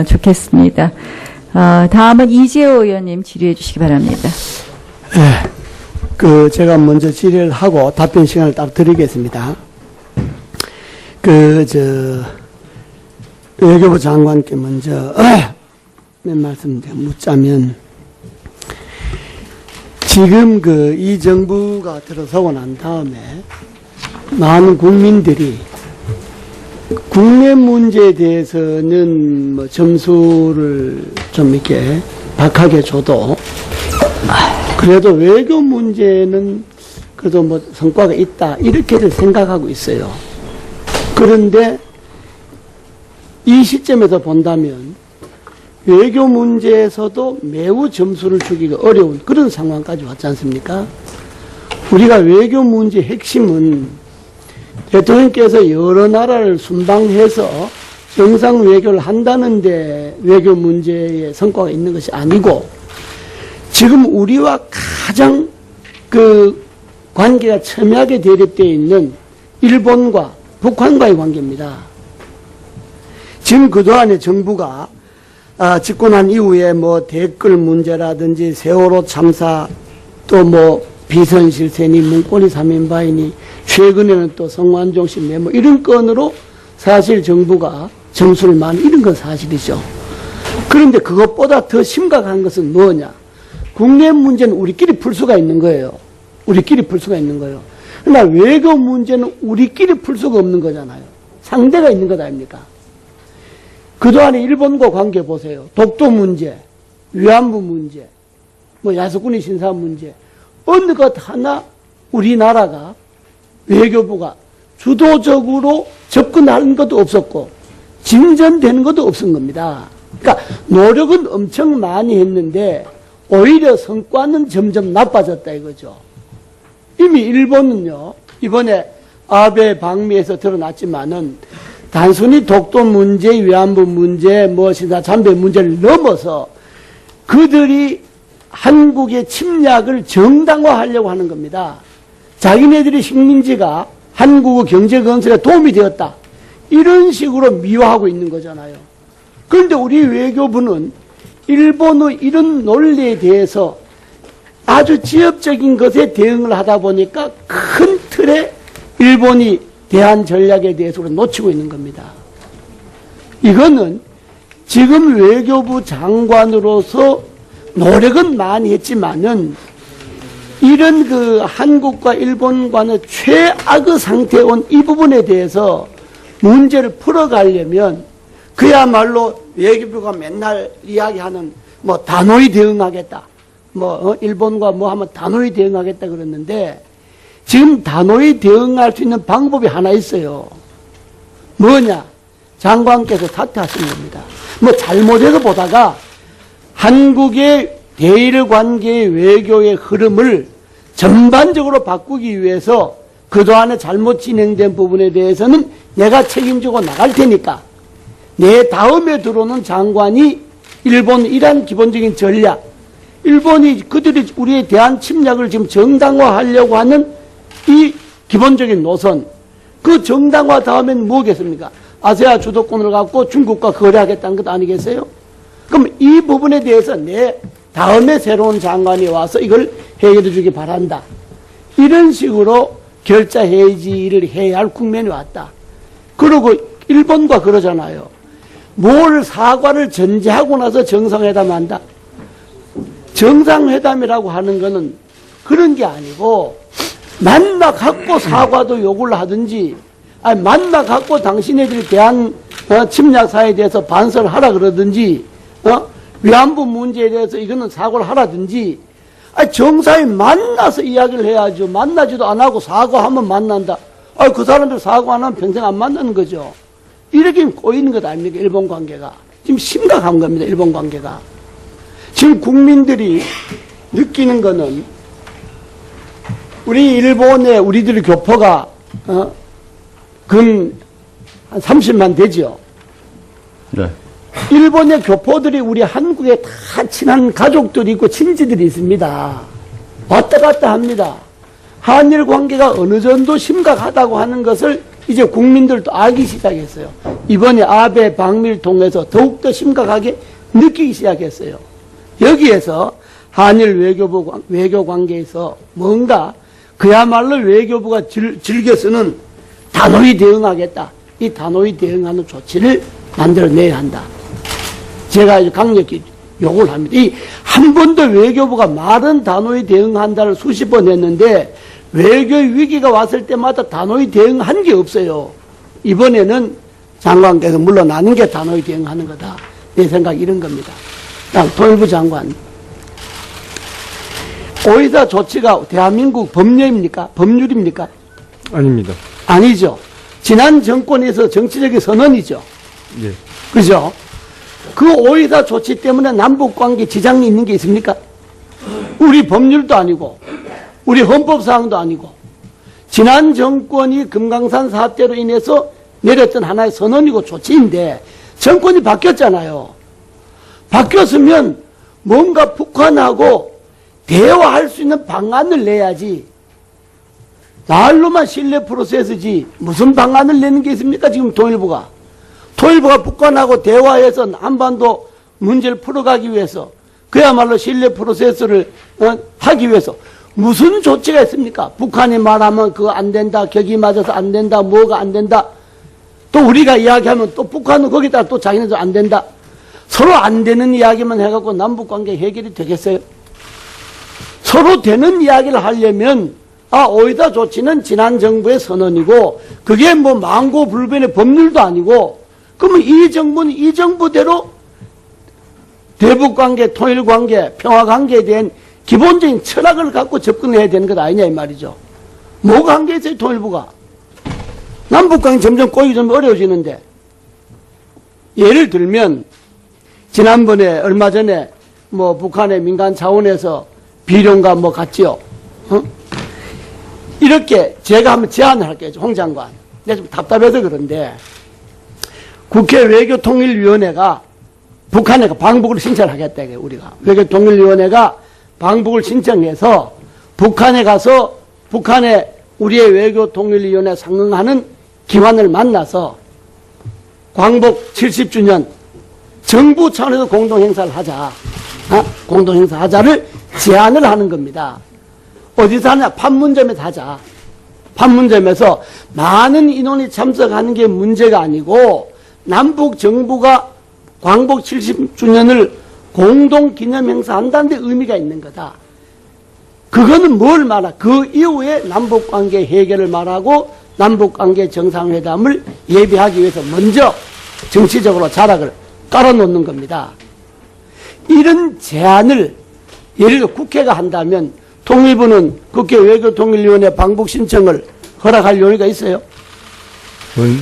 좋겠습니다. 다음은 이재호 의원님 질의해 주시기 바랍니다. 네, 제가 먼저 질의를 하고 답변 시간을 따로 드리겠습니다. 외교부 장관께 먼저 몇 말씀 묻자면, 지금 이 정부가 들어서고 난 다음에 많은 국민들이 국내 문제에 대해서는 뭐 점수를 좀 이렇게 박하게 줘도, 그래도 외교 문제는 그래도 뭐 성과가 있다, 이렇게들 생각하고 있어요. 그런데 이 시점에서 본다면 외교 문제에서도 매우 점수를 주기가 어려운 그런 상황까지 왔지 않습니까? 우리가 외교 문제의 핵심은 대통령께서 여러 나라를 순방해서 정상 외교를 한다는데 외교 문제에 성과가 있는 것이 아니고, 지금 우리와 가장 관계가 첨예하게 대립되어 있는 일본과 북한과의 관계입니다. 지금 그동안에 정부가 집권한 이후에 뭐 댓글 문제라든지 세월호 참사, 또 뭐 비선 실세니 문고리 3인방이니 최근에는 또 성완종 씨 메모, 이런 건으로 사실 정부가 점수를 많이 잃은 건 사실이죠. 그런데 그것보다 더 심각한 것은 뭐냐? 국내 문제는 우리끼리 풀 수가 있는 거예요. 우리끼리 풀 수가 있는 거예요. 그러나 외교 문제는 우리끼리 풀 수가 없는 거잖아요. 상대가 있는 것 아닙니까? 그동안에 일본과 관계 보세요. 독도 문제, 위안부 문제, 뭐 야스쿠니 신사 문제, 어느 것 하나 우리나라가 외교부가 주도적으로 접근하는 것도 없었고 진전되는 것도 없은 겁니다. 그러니까 노력은 엄청 많이 했는데 오히려 성과는 점점 나빠졌다 이거죠. 이미 일본은요, 이번에 아베 방미에서 드러났지만은 단순히 독도 문제, 위안부 문제, 뭐 신사 참배 문제를 넘어서 그들이 한국의 침략을 정당화하려고 하는 겁니다. 자기네들이 식민지가 한국의 경제 건설에 도움이 되었다, 이런 식으로 미화하고 있는 거잖아요. 그런데 우리 외교부는 일본의 이런 논리에 대해서 아주 지엽적인 것에 대응을 하다 보니까 큰 틀에 일본이 대한 전략에 대해서 놓치고 있는 겁니다. 이거는 지금 외교부 장관으로서 노력은 많이 했지만은 이런 한국과 일본 간의 최악의 상태에 온 이 부분에 대해서 문제를 풀어가려면 그야말로 외교부가 맨날 이야기하는 뭐 단호히 대응하겠다, 일본과 뭐 하면 단호히 대응하겠다 그랬는데, 지금 단호히 대응할 수 있는 방법이 하나 있어요. 뭐냐? 장관께서 사퇴하신 겁니다. 뭐 잘못해서 보다가 한국의 대일 관계의 외교의 흐름을 전반적으로 바꾸기 위해서 그동안에 잘못 진행된 부분에 대해서는 내가 책임지고 나갈 테니까 내 다음에 들어오는 장관이 일본 이란 기본적인 전략, 일본이 그들이 우리에 대한 침략을 지금 정당화하려고 하는 이 기본적인 노선, 그 정당화 다음엔 뭐겠습니까? 아세아 주도권을 갖고 중국과 거래하겠다는 것 아니겠어요? 그럼 이 부분에 대해서 내 다음에 새로운 장관이 와서 이걸 해결해 주기 바란다, 이런 식으로 결자 해지를 해야 할 국면이 왔다. 그리고 일본과 그러잖아요. 뭘 사과를 전제하고 나서 정상회담 한다. 정상회담이라고 하는 거는 그런 게 아니고, 만나 갖고 사과도 요구를 하든지, 아니 만나 갖고 당신네들이 대한 침략사에 대해서 반성을 하라 그러든지, 위안부 문제에 대해서 이거는 사과를 하라든지, 아니 정상이 만나서 이야기를 해야죠. 만나지도 안 하고 사과하면 만난다. 아니 그 사람들 사과 안 하면 평생 안 만나는 거죠. 이렇게 꼬이는 것 아닙니까? 일본 관계가 지금 심각한 겁니다. 일본 관계가 지금 국민들이 느끼는 거는, 우리 일본에 우리들 교포가 근 한 30만 되죠. 네. 일본의 교포들이 우리 한국에 다 친한 가족들이 있고 친지들이 있습니다. 왔다 갔다 합니다. 한일 관계가 어느 정도 심각하다고 하는 것을 이제 국민들도 알기 시작했어요. 이번에 아베 방미를 통해서 더욱더 심각하게 느끼기 시작했어요. 여기에서 한일 외교 관계에서 뭔가 그야말로 외교부가 즐겨 쓰는 단호히 대응하겠다. 이 단호히 대응하는 조치를 만들어내야 한다. 제가 강력히 요구를 합니다. 이 한 번도 외교부가 말은 단호히 대응한다를 수십 번 했는데 외교의 위기가 왔을 때마다 단호히 대응한 게 없어요. 이번에는 장관께서 물러나는 게 단호히 대응하는 거다. 내 생각이 이런 겁니다. 다음 통일부 장관. 오이사 조치가 대한민국 법률입니까? 법률입니까? 아닙니다. 아니죠. 지난 정권에서 정치적인 선언이죠. 예. 그죠? 그 오이사 조치 때문에 남북관계 지장이 있는 게 있습니까? 우리 법률도 아니고 우리 헌법사항도 아니고 지난 정권이 금강산 사태로 인해서 내렸던 하나의 선언이고 조치인데 정권이 바뀌었잖아요. 바뀌었으면 뭔가 북한하고 대화할 수 있는 방안을 내야지. 말로만 신뢰 프로세스지 무슨 방안을 내는 게 있습니까? 지금 통일부가 북한하고 대화해서 한반도 문제를 풀어가기 위해서 그야말로 신뢰 프로세스를 하기 위해서 무슨 조치가 있습니까? 북한이 말하면 그거 안 된다, 격이 맞아서 안 된다, 뭐가 안 된다. 또 우리가 이야기하면 또 북한은 거기다 또 자기네도 안 된다. 서로 안 되는 이야기만 해갖고 남북관계 해결이 되겠어요? 서로 되는 이야기를 하려면 오이사 조치는 지난 정부의 선언이고 그게 뭐 망고불변의 법률도 아니고 그러면 이 정부는 이 정부대로 대북관계, 통일관계, 평화관계에 대한 기본적인 철학을 갖고 접근해야 되는 것 아니냐 이 말이죠. 뭐가 한 게 있어요 통일부가. 남북관계 점점 꼬이기 좀 어려워지는데 예를 들면 지난번에 얼마 전에 뭐 북한의 민간 차원에서 비룡과 뭐 갔지요. 이렇게 제가 한번 제안을 할게요. 홍 장관. 내가 좀 답답해서 그런데 국회 외교통일위원회가 북한에 방북을 신청하겠다. 우리가 외교통일위원회가 방북을 신청해서 북한에 가서 북한에 우리의 외교통일위원회 상응하는 기관을 만나서 광복 70주년 정부 차원에서 공동행사를 하자. 공동행사 하자를 제안을 하는 겁니다. 어디서 하냐? 판문점에서 하자. 판문점에서 많은 인원이 참석하는 게 문제가 아니고 남북 정부가 광복 70주년을 공동 기념행사 한다는 데 의미가 있는 거다. 그거는 뭘 말하? 그 이후에 남북관계 해결을 말하고 남북관계 정상회담을 예비하기 위해서 먼저 정치적으로 자락을 깔아놓는 겁니다. 이런 제안을 예를 들어 국회가 한다면 통일부는 국회 외교통일위원회 방북 신청을 허락할 용의가 있어요?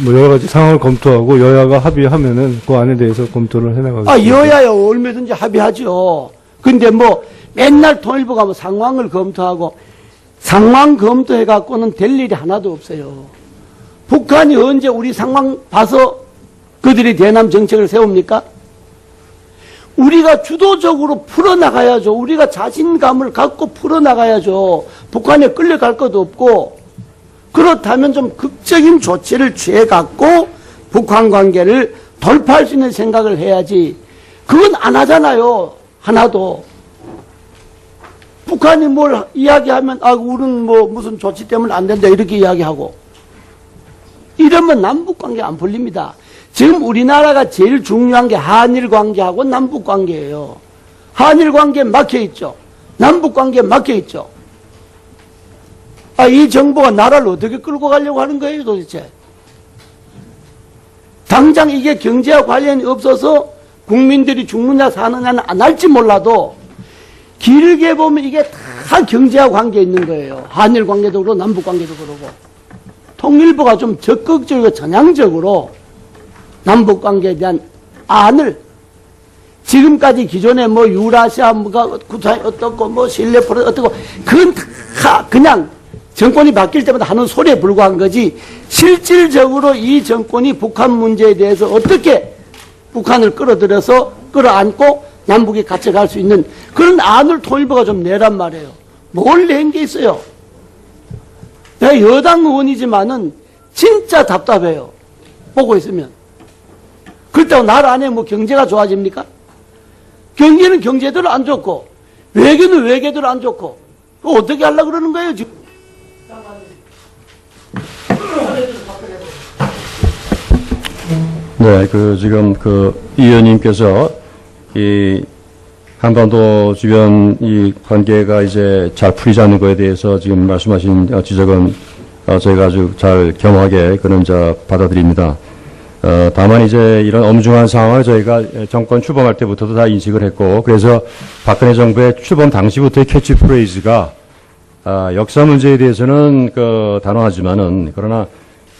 뭐 여러 가지 상황을 검토하고 여야가 합의하면은 그 안에 대해서 검토를 해나가겠습니다. 여야야 얼마든지 합의하죠. 근데 뭐 맨날 통일부가 뭐 상황을 검토하고 상황 검토해갖고는 될 일이 하나도 없어요. 북한이 언제 우리 상황 봐서 그들이 대남 정책을 세웁니까? 우리가 주도적으로 풀어나가야죠. 우리가 자신감을 갖고 풀어나가야죠. 북한에 끌려갈 것도 없고 그렇다면 좀 극적인 조치를 취해갖고 북한 관계를 돌파할 수 있는 생각을 해야지. 그건 안 하잖아요. 하나도. 북한이 뭘 이야기하면 우리는 뭐 무슨 조치 때문에 안 된다 이렇게 이야기하고 이러면 남북관계 안 풀립니다. 지금 우리나라가 제일 중요한 게 한일관계하고 남북관계예요. 한일관계에 막혀있죠. 남북관계에 막혀있죠. 이 정부가 나라를 어떻게 끌고 가려고 하는 거예요 도대체. 당장 이게 경제와 관련이 없어서 국민들이 죽느냐 사느냐는 안 할지 몰라도 길게 보면 이게 다 경제와 관계 있는 거예요. 한일관계도 그렇고 남북관계도 그렇고. 통일부가 좀 적극적이고 전향적으로 남북관계에 대한 안을 지금까지 기존에 뭐 유라시아 뭐가 구타이 어떻고 뭐 신뢰 프로 어떻고 그건 다 그냥 정권이 바뀔 때마다 하는 소리에 불과한 거지 실질적으로 이 정권이 북한 문제에 대해서 어떻게 북한을 끌어들여서 끌어안고 남북이 같이 갈 수 있는 그런 안을 통일부가 좀 내란 말이에요. 뭘 낸 게 있어요. 내가 여당 의원이지만은 진짜 답답해요. 보고 있으면. 그렇다고 나라 안에 뭐 경제가 좋아집니까? 경제는 경제대로 안 좋고, 외교는 외교대로 안 좋고, 그거 어떻게 하려고 그러는 거예요, 지금? 네, 지금 이 의원님께서 이 한반도 주변 이 관계가 이제 잘 풀리지 않는 거에 대해서 지금 말씀하신 지적은 저희가 아주 잘 겸하게 받아들입니다. 다만 이제 이런 엄중한 상황을 저희가 정권 출범할 때부터도 다 인식을 했고, 그래서 박근혜 정부의 출범 당시부터의 캐치프레이즈가 역사 문제에 대해서는 단호하지만은, 그러나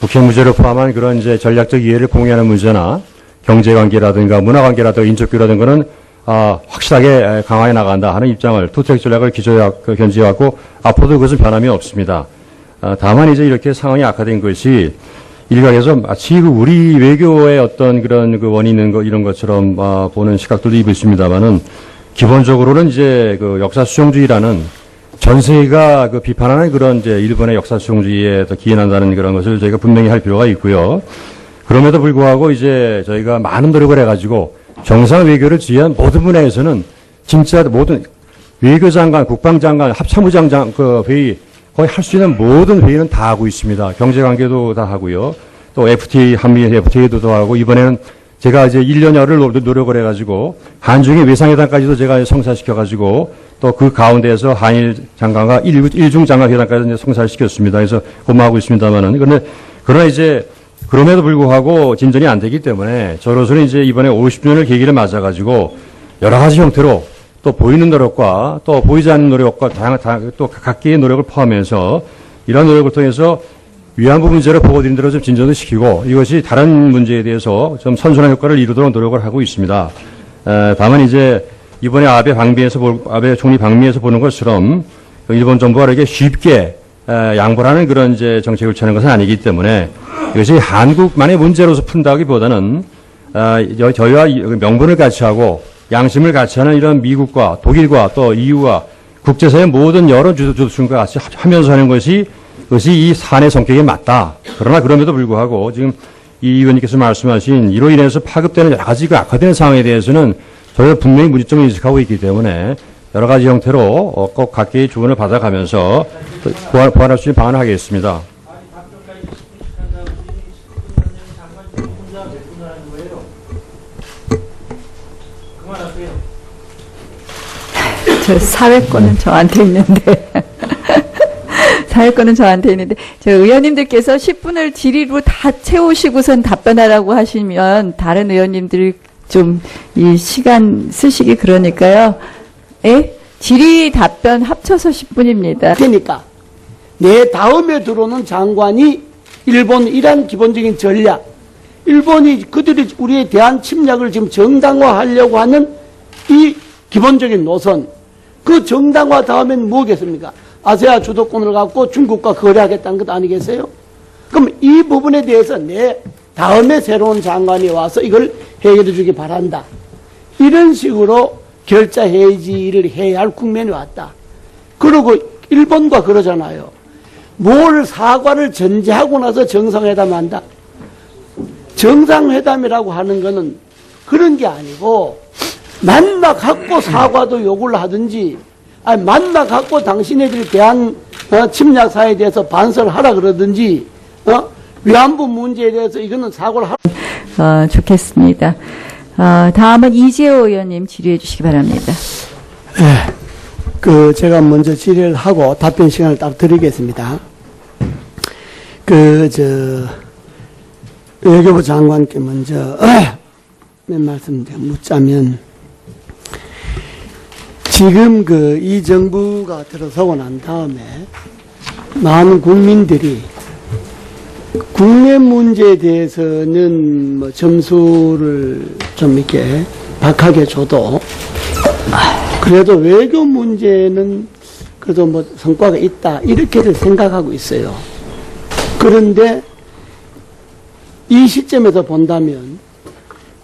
북핵 문제를 포함한 그런 이제 전략적 이해를 공유하는 문제나 경제 관계라든가 문화 관계라든가 인적 교류라든가는 확실하게 강화해 나간다 하는 입장을, 투택 전략을 견지해왔고, 앞으로도 그것은 변함이 없습니다. 다만 이제 이렇게 상황이 악화된 것이 일각에서 마치 우리 외교의 어떤 그런 원인 있는 이런 것처럼 보는 시각들도 있습니다만은, 기본적으로는 이제 역사 수용주의라는 전 세계가 비판하는 그런 이제 일본의 역사 수용주의에 더 기인한다는 그런 것을 저희가 분명히 할 필요가 있고요. 그럼에도 불구하고 이제 저희가 많은 노력을 해가지고 정상 외교를 지휘한 모든 분야에서는 진짜 모든 외교장관, 국방장관, 합참의장 회의 거의 할 수 있는 모든 회의는 다 하고 있습니다. 경제관계도 다 하고요. 또 FTA, 한미 FTA도 다 하고, 이번에는 제가 이제 1년여를 노력을 해가지고 한중의 외상회담까지도 제가 성사시켜가지고, 또 그 가운데에서 한일 장관과 일중 장관 회담까지 이제 성사를 시켰습니다. 그래서 고마워하고 있습니다만은, 그러나 이제 그럼에도 불구하고 진전이 안 되기 때문에 저로서는 이제 이번에 50주년을 계기를 맞아가지고 여러 가지 형태로 또 보이는 노력과 또 보이지 않는 노력과 다양한 또 각기의 노력을 포함해서 이러한 노력을 통해서 위안부 문제를 보고드린 대로 좀 진전을 시키고, 이것이 다른 문제에 대해서 좀 선순환 효과를 이루도록 노력을 하고 있습니다. 다만 이제 이번에 아베 총리 방미에서 보는 것처럼 일본 정부가 이렇게 쉽게 양보하는 그런 이제 정책을 취하는 것은 아니기 때문에, 이것이 한국만의 문제로서 푼다기보다는 저희와 명분을 같이 하고 양심을 같이 하는 이런 미국과 독일과 또 EU와 국제사회 모든 여러 주주들과 같이 하면서 하는 것이 이 사안의 성격에 맞다. 그러나 그럼에도 불구하고 지금 이 의원님께서 말씀하신 이로 인해서 파급되는 여러 가지 악화되는 상황에 대해서는 저희가 분명히 문제점을 인식하고 있기 때문에 여러 가지 형태로 꼭 각계의 조언을 받아가면서 보완할 수 있는 방안을 하겠습니다. 저 사회권은 저한테 있는데. 사회권은 저한테 있는데, 저 의원님들께서 10분을 질의로 다 채우시고선 답변하라고 하시면 다른 의원님들이 좀 이 시간 쓰시기 그러니까요. 질의 답변 합쳐서 10분입니다. 그러니까 내 다음에 들어오는 장관이 일본 기본적인 전략, 일본이 그들이 우리에 대한 침략을 지금 정당화하려고 하는 이 기본적인 노선, 그 정당화 다음엔 뭐겠습니까? 아세아 주도권을 갖고 중국과 거래하겠다는 것 아니겠어요? 그럼 이 부분에 대해서 내 다음에 새로운 장관이 와서 이걸 해결해 주기 바란다. 이런 식으로 결자 해지를 해야 할 국면이 왔다. 그리고 일본과 그러잖아요. 뭘 사과를 전제하고 나서 정상회담 한다. 정상회담이라고 하는 거는 그런 게 아니고, 만나 갖고 사과도 요구를 하든지, 아니 만나 갖고 당신네들에 대한 침략 사회에 대해서 반성을 하라 그러든지, 위안부 문제에 대해서 이거는 사과를 하라. 좋겠습니다. 다음은 이재호 의원님 질의해 주시기 바랍니다. 제가 먼저 질의를 하고 답변 시간을 따로 드리겠습니다. 외교부 장관께 먼저 몇 말씀 묻자면, 지금 이 정부가 들어서고 난 다음에 많은 국민들이 국내 문제에 대해서는 뭐 점수를 좀 이렇게 박하게 줘도, 그래도 외교 문제는 그래도 뭐 성과가 있다, 이렇게들 생각하고 있어요. 그런데 이 시점에서 본다면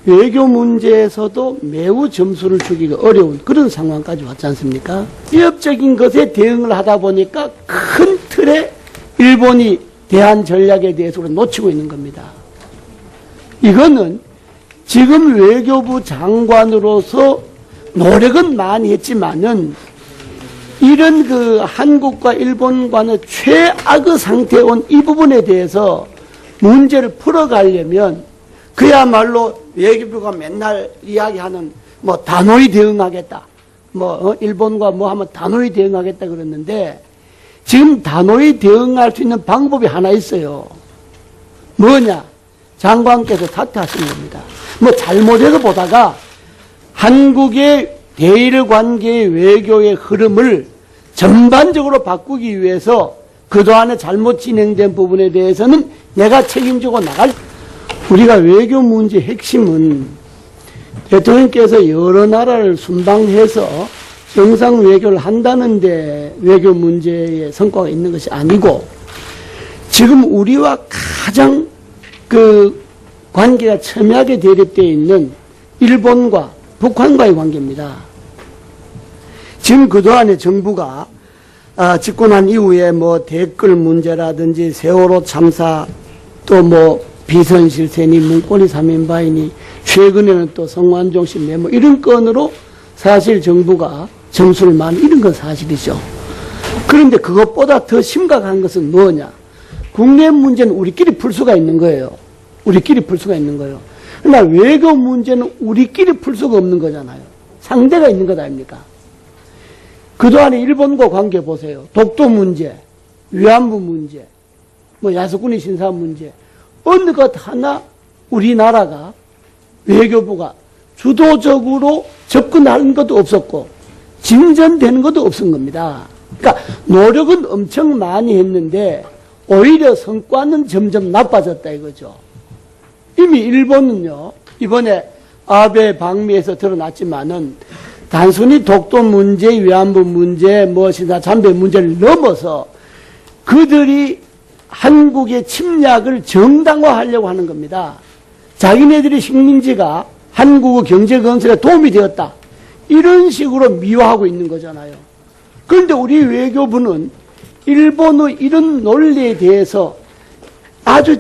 외교 문제에서도 매우 점수를 주기가 어려운 그런 상황까지 왔지 않습니까? 위협적인 것에 대응을 하다 보니까 큰 틀에 일본이 대한 전략에 대해서 놓치고 있는 겁니다. 이거는 지금 외교부 장관으로서 노력은 많이 했지만은 이런 그 한국과 일본과의 최악의 상태에 온 이 부분에 대해서 문제를 풀어가려면 그야말로 외교부가 맨날 이야기하는 뭐 단호히 대응하겠다. 일본과 뭐 하면 단호히 대응하겠다 그랬는데 지금 단호히 대응할 수 있는 방법이 하나 있어요. 뭐냐? 장관께서 사퇴하신 겁니다. 잘못해서 보다가 한국의 대일 관계의 외교의 흐름을 전반적으로 바꾸기 위해서 그동안에 잘못 진행된 부분에 대해서는 내가 책임지고 나갈. 우리가 외교 문제의 핵심은 대통령께서 여러 나라를 순방해서 정상 외교를 한다는데 외교 문제의 성과가 있는 것이 아니고 지금 우리와 가장 그 관계가 첨예하게 대립되어 있는 일본과 북한과의 관계입니다. 지금 그동안에 정부가 집권한 이후에 뭐 댓글 문제라든지 세월호 참사 또 비선실세니 문고리 3인바이니 최근에는 또 성완종 씨 메모 이런 건으로 사실 정부가 점수를 많이 잃은 건 사실이죠. 그런데 그것보다 더 심각한 것은 뭐냐? 국내 문제는 우리끼리 풀 수가 있는 거예요. 우리끼리 풀 수가 있는 거예요. 그러나 외교 문제는 우리끼리 풀 수가 없는 거잖아요. 상대가 있는 것 아닙니까? 그동안에 일본과 관계 보세요. 독도 문제, 위안부 문제, 야스쿠니 신사 문제 어느 것 하나 우리나라가 외교부가 주도적으로 접근하는 것도 없었고 진전되는 것도 없은 겁니다. 그러니까 노력은 엄청 많이 했는데 오히려 성과는 점점 나빠졌다 이거죠. 이미 일본은요, 이번에 아베 방미에서 드러났지만은 단순히 독도 문제, 위안부 문제, 신사 참배 문제를 넘어서 그들이 한국의 침략을 정당화하려고 하는 겁니다. 자기네들의 식민지가 한국의 경제 건설에 도움이 되었다. 이런 식으로 미화하고 있는 거잖아요. 그런데 우리 외교부는 일본의 이런 논리에 대해서 아주